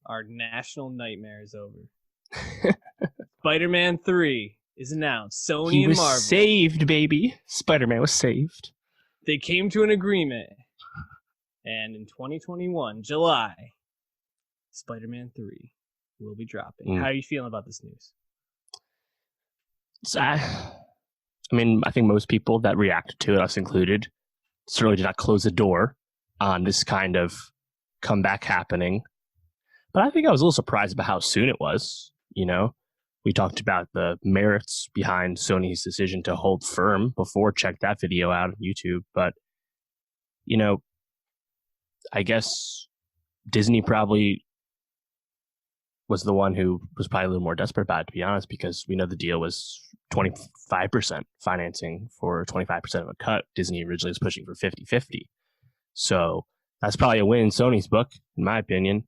Our national nightmare is over. Spider-Man 3 is announced. Sony He and was Marvel. saved, baby. Spider-Man was saved. They came to an agreement. And in 2021, July, Spider-Man 3 will be dropping. How are you feeling about this news? I think most people that reacted to it, us included, certainly did not close the door on this kind of comeback happening. But I think I was a little surprised about how soon it was. We talked about the merits behind Sony's decision to hold firm before. Check that video out on YouTube. But, I guess Disney probably was the one who was probably a little more desperate about it, to be honest, because we know the deal was 25% financing for 25% of a cut. Disney originally was pushing for 50-50. So that's probably a win in Sony's book, in my opinion.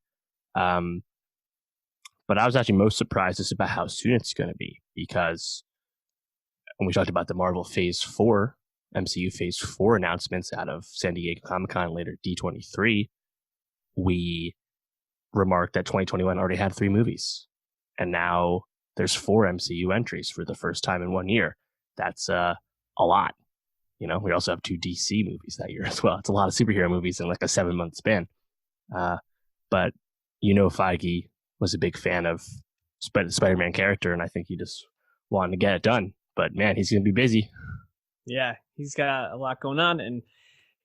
But I was actually most surprised just about how soon it's going to be, because when we talked about the Marvel Phase 4, MCU Phase 4 announcements out of San Diego Comic-Con, later D23, we remarked that 2021 already had 3 movies. And now there's 4 MCU entries for the first time in 1 year. That's a lot. We also have 2 DC movies that year as well. It's a lot of superhero movies in like a 7-month span. But Feige was a big fan of the Spider-Man character, and I think he just wanted to get it done. But man, he's going to be busy. Yeah, he's got a lot going on, and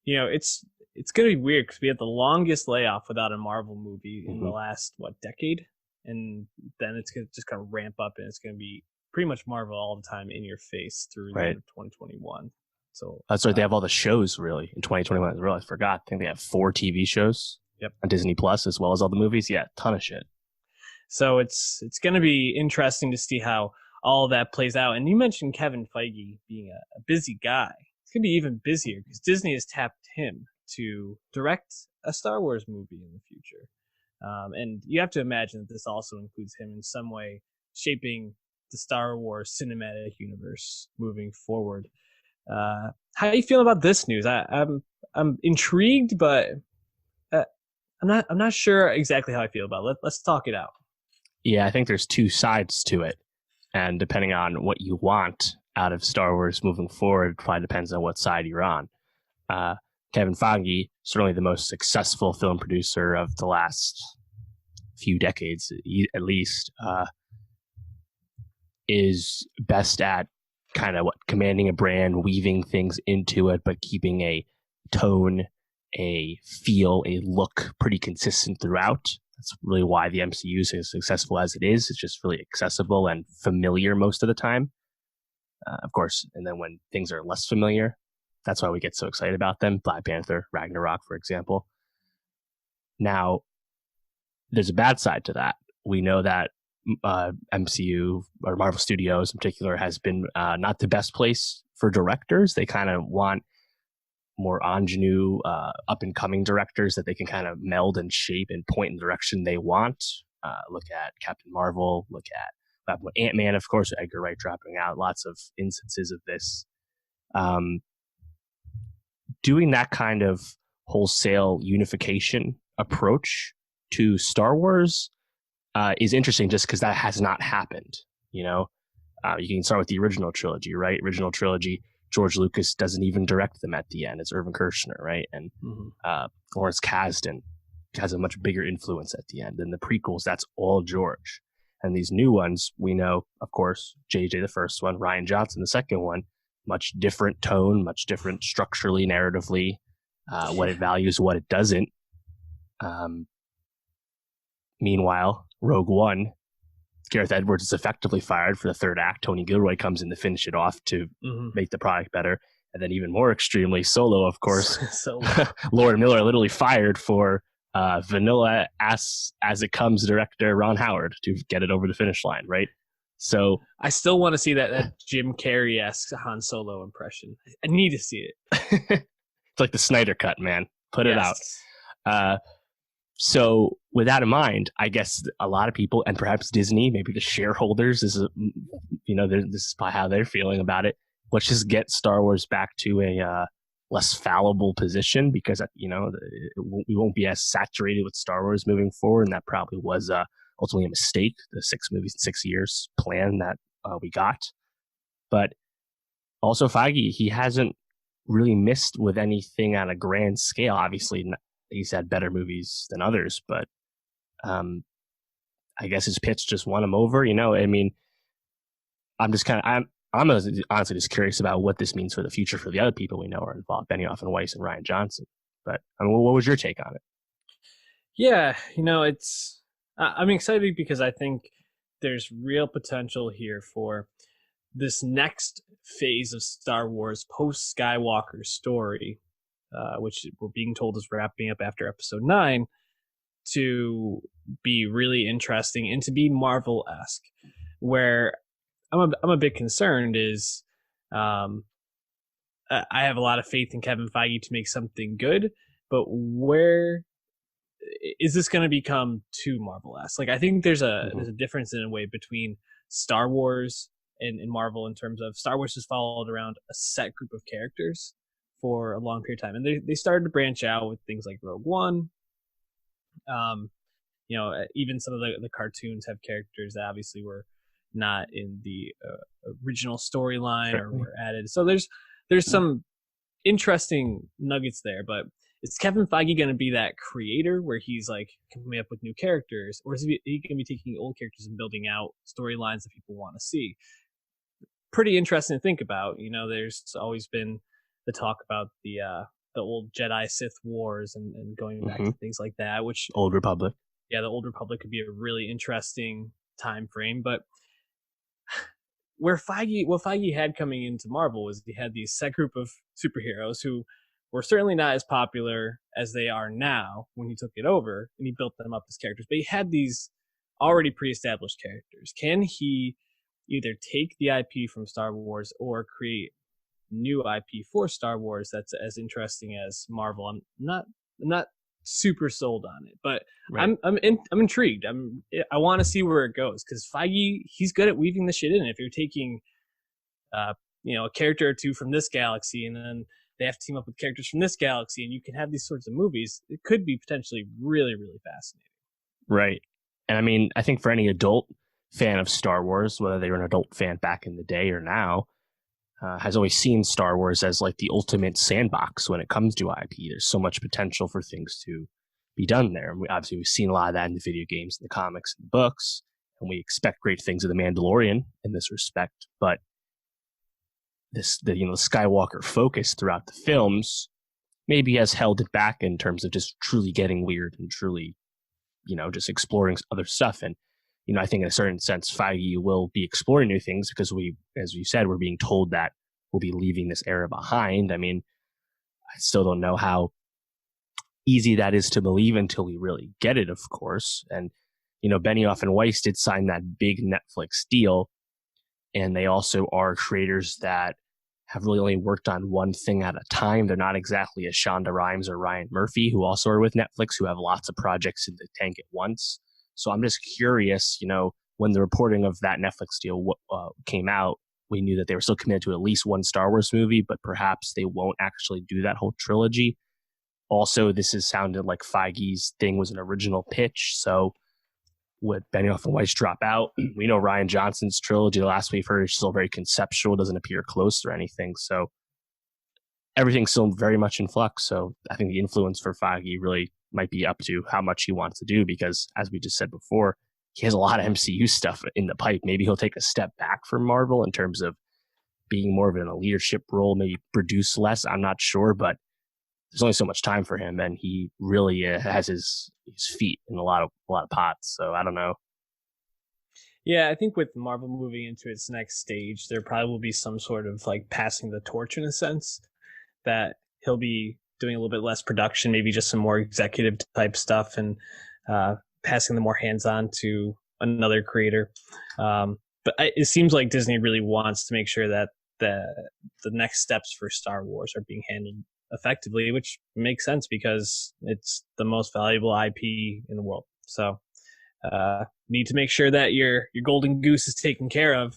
it's going to be weird because we had the longest layoff without a Marvel movie in the last decade, and then it's just going to ramp up, and it's going to be pretty much Marvel all the time in your face through the end of 2021. So that's right. They have all the shows really in 2021 as well. I forgot. I think they have 4 TV shows. Yep. On Disney Plus, as well as all the movies. Yeah, ton of shit. So it's going to be interesting to see how all that plays out. And you mentioned Kevin Feige being a busy guy. It's going to be even busier because Disney has tapped him to direct a Star Wars movie in the future. And you have to imagine that this also includes him in some way shaping the Star Wars cinematic universe moving forward. How do you feel about this news? I'm intrigued, but I'm not sure exactly how I feel about it. Let's talk it out. Yeah, I think there's 2 sides to it. And depending on what you want out of Star Wars moving forward, probably depends on what side you're on. Kevin Feige, certainly the most successful film producer of the last few decades, at least, is best at kind of commanding a brand, weaving things into it, but keeping a tone, a feel, a look pretty consistent throughout. That's really why the MCU is as successful as it is. It's just really accessible and familiar most of the time. Of course, and then when things are less familiar, that's why we get so excited about them. Black Panther, Ragnarok, for example. Now, there's a bad side to that. We know that MCU or Marvel Studios in particular has been not the best place for directors. They kind of want more ingenue, up-and-coming directors that they can kind of meld and shape and point in the direction they want. Look at Captain Marvel, look at Ant-Man, of course, Edgar Wright dropping out. Lots of instances of this. Doing that kind of wholesale unification approach to Star Wars is interesting just because that has not happened. You can start with the original trilogy, right? Original trilogy, George Lucas doesn't even direct them at the end. It's Irvin Kershner, right? And Lawrence Kasdan has a much bigger influence at the end. And the prequels, that's all George. And these new ones, we know, of course, JJ the first one, Rian Johnson the second one, much different tone, much different structurally, narratively, what it values, what it doesn't. Meanwhile, Rogue One, Gareth Edwards is effectively fired for the third act. Tony Gilroy comes in to finish it off to make the product better. And then even more extremely, Solo, of course. Lord Miller literally fired for vanilla as it comes director Ron Howard to get it over the finish line, right? So I still want to see that Jim Carrey-esque Han Solo impression. I need to see it. It's like the Snyder cut, man. Put it out. So with that in mind, I guess a lot of people, and perhaps Disney, maybe the shareholders, this is probably how they're feeling about it. Let's just get Star Wars back to a less fallible position because we won't be as saturated with Star Wars moving forward, and that probably was ultimately a mistake. The 6 movies in 6 years plan that we got, but also Feige, he hasn't really missed with anything on a grand scale. Obviously, he's had better movies than others, but I guess his pitch just won him over. I mean, I'm honestly just curious about what this means for the future for the other people we know are involved, Benioff and Weiss and Rian Johnson. But I mean, what was your take on it? Yeah, I'm excited because I think there's real potential here for this next phase of Star Wars post Skywalker story, which we're being told is wrapping up after Episode 9, to be really interesting and to be Marvel-esque. Where I'm a bit concerned is I have a lot of faith in Kevin Feige to make something good, but where is this going to become too Marvel-esque? Like, I think there's a difference in a way between Star Wars and Marvel, in terms of Star Wars has followed around a set group of characters for a long period of time, and they started to branch out with things like Rogue One. Even some of the cartoons have characters that obviously were not in the original storyline or were added. So there's some interesting nuggets there, but is Kevin Feige going to be that creator where he's like coming up with new characters, or is he going to be taking old characters and building out storylines that people want to see? Pretty interesting to think about. There's always been the talk about the old Jedi Sith wars and going back to things like that, which Old Republic. Yeah, the Old Republic could be a really interesting time frame, but what Feige had coming into Marvel was he had these set group of superheroes who were certainly not as popular as they are now when he took it over, and he built them up as characters. But he had these already pre-established characters. Can he either take the IP from Star Wars or create new IP for Star Wars that's as interesting as Marvel? I'm not super sold on it, but right. I'm intrigued. I want to see where it goes, because Feige, he's good at weaving the shit in. If you're taking a character or two from this galaxy, and then they have to team up with characters from this galaxy, and you can have these sorts of movies, it could be potentially really, really fascinating. Right. And I mean, I think for any adult fan of Star Wars, whether they were an adult fan back in the day or now, has always seen Star Wars as like the ultimate sandbox when it comes to IP. There's so much potential for things to be done there. And we've seen a lot of that in the video games, and the comics, and the books, and we expect great things of the Mandalorian in this respect. But the Skywalker focus throughout the films maybe has held it back in terms of just truly getting weird and truly, just exploring other stuff. And I think in a certain sense, Feige will be exploring new things because as you said, we're being told that we'll be leaving this era behind. I mean, I still don't know how easy that is to believe until we really get it, of course. And, Benioff and Weiss did sign that big Netflix deal. And they also are creators that have really only worked on one thing at a time. They're not exactly a Shonda Rhimes or Ryan Murphy, who also are with Netflix, who have lots of projects in the tank at once. So I'm just curious, when the reporting of that Netflix deal came out, we knew that they were still committed to at least one Star Wars movie, but perhaps they won't actually do that whole trilogy. Also, this has sounded like Feige's thing was an original pitch. So would Benioff and Weiss drop out? We know Rian Johnson's trilogy, the last we've heard, is still very conceptual, doesn't appear close or anything. So everything's still very much in flux. So I think the influence for Feige really might be up to how much he wants to do, because as we just said before, he has a lot of MCU stuff in the pipe. Maybe he'll take a step back from Marvel in terms of being more of in a leadership role, maybe produce less. I'm not sure, but there's only so much time for him, and he really has his feet in a lot of pots. So I don't know. Yeah, I think with Marvel moving into its next stage, there probably will be some sort of like passing the torch in a sense, that he'll be doing a little bit less production, maybe just some more executive type stuff, and passing the more hands-on to another creator. But it seems like Disney really wants to make sure that the next steps for Star Wars are being handled effectively, which makes sense because it's the most valuable IP in the world. So need to make sure that your golden goose is taken care of.